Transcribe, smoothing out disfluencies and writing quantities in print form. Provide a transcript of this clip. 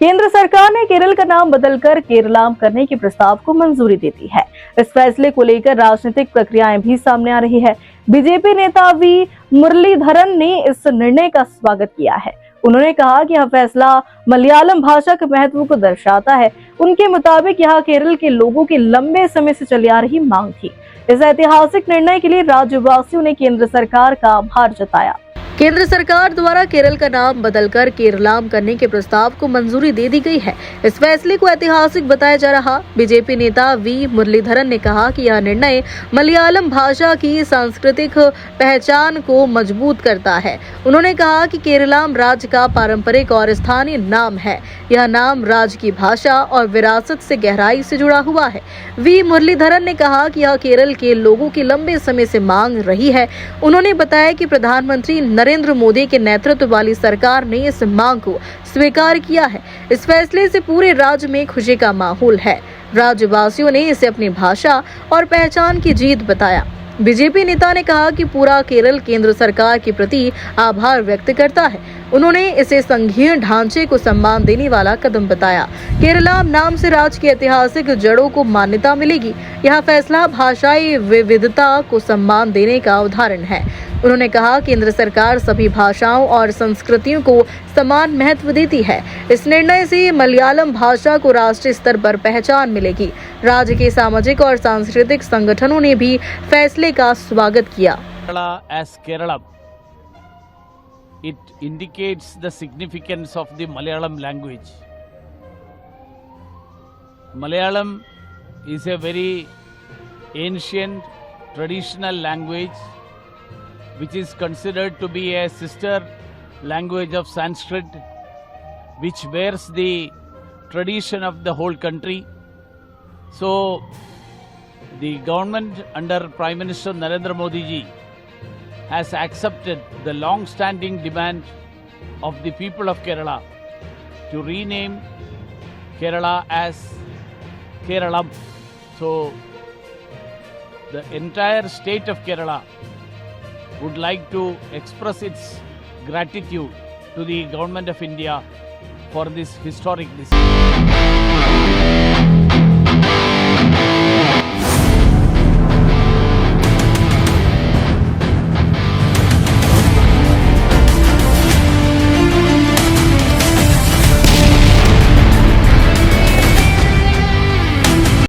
केंद्र सरकार ने केरल का नाम बदलकर केरलाम करने के प्रस्ताव को मंजूरी दे दी है। इस फैसले को लेकर राजनीतिक प्रक्रियाएं भी सामने आ रही है। बीजेपी नेता वी मुरलीधरन ने इस निर्णय का स्वागत किया है। उन्होंने कहा कि यह फैसला मलयालम भाषा के महत्व को दर्शाता है। उनके मुताबिक यह केरल के लोगों की लंबे समय से चली आ रही मांग थी। इस ऐतिहासिक निर्णय के लिए राज्यवासियों ने केंद्र सरकार का आभार जताया। केंद्र सरकार द्वारा केरल का नाम बदलकर केरलाम करने के प्रस्ताव को मंजूरी दे दी गई है। इस फैसले को ऐतिहासिक बताया जा रहा। बीजेपी नेता वी मुरलीधरन ने कहा कि यह निर्णय मलयालम भाषा की सांस्कृतिक पहचान को मजबूत करता है। उन्होंने कहा कि केरलाम राज्य का पारंपरिक और स्थानीय नाम है। यह नाम राज्य की भाषा और विरासत से गहराई से जुड़ा हुआ है। वी मुरलीधरन ने कहा कि यह केरल के लोगों की लंबे समय से मांग रही है। उन्होंने बताया कि प्रधानमंत्री नरेंद्र मोदी के नेतृत्व वाली सरकार ने इस मांग को स्वीकार किया है। इस फैसले से पूरे राज्य में खुशी का माहौल है। राज्यवासियों ने इसे अपनी भाषा और पहचान की जीत बताया। बीजेपी नेता ने कहा कि पूरा केरल केंद्र सरकार के प्रति आभार व्यक्त करता है। उन्होंने इसे संघीय ढांचे को सम्मान देने वाला कदम बताया। केरलाम नाम से राज्य की ऐतिहासिक जड़ों को मान्यता मिलेगी। यह फैसला भाषाई विविधता को सम्मान देने का उदाहरण है। उन्होंने कहा केंद्र सरकार सभी भाषाओं और संस्कृतियों को समान महत्व देती है। इस निर्णय से मलयालम भाषा को राष्ट्रीय स्तर पर पहचान मिलेगी। राज्य के सामाजिक और सांस्कृतिक संगठनों ने भी फैसले का स्वागत किया। As Kerala, it indicates the significance of the Malayalam language. Malayalam is a very ancient, traditional language which is considered to be a sister language of Sanskrit, which bears the tradition of the whole country. So, the government under Prime Minister Narendra Modi ji has accepted the long-standing demand of the people of Kerala to rename Kerala as Keralam. So, the entire state of Kerala would like to express its gratitude to the Government of India for this historic decision.